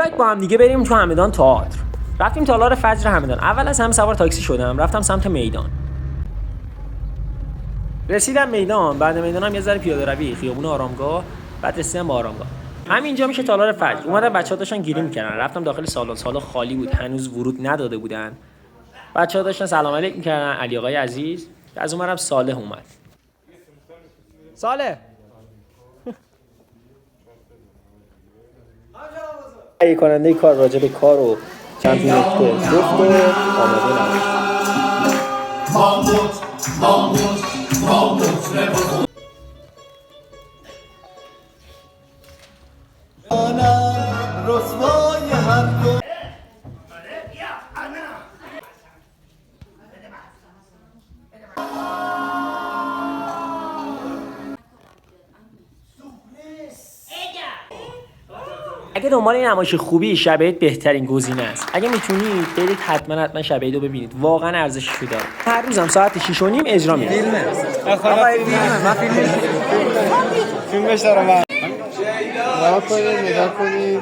بیاید با هم دیگه بریم تو همدان تئاتر. رفتیم تالار فجر همدان. اول از همه سوار تاکسی شدم، رفتم سمت میدان. رسیدم میدان، بعد میدانم یه ذره پیاده روی، خیابون آرامگاه، بعد رسیدم به آرامگاه. همینجا میشه تالار فجر. اومدن بچه‌ها داشتن گیری می‌کردن. رفتم داخل سالن. سالن خالی بود، هنوز ورود نداده بودن. بچه‌ها داشتن سلام علیک می‌کردن. علی آقای عزیز. از اونورم صالح اومد. صالح تهیه کننده کار راجع به کار و چند تا نکته گفت و آماده نبود. اگه دنبال این نمایش خوبی، شب عید بهترین گزینه است. اگه میتونید برید حتما شب عید رو ببینید. واقعا ارزشش داره. هر روزم ساعت 6:30 اجرا میشه. آقا فیلمه من فیلمش دارم. نگاه کنید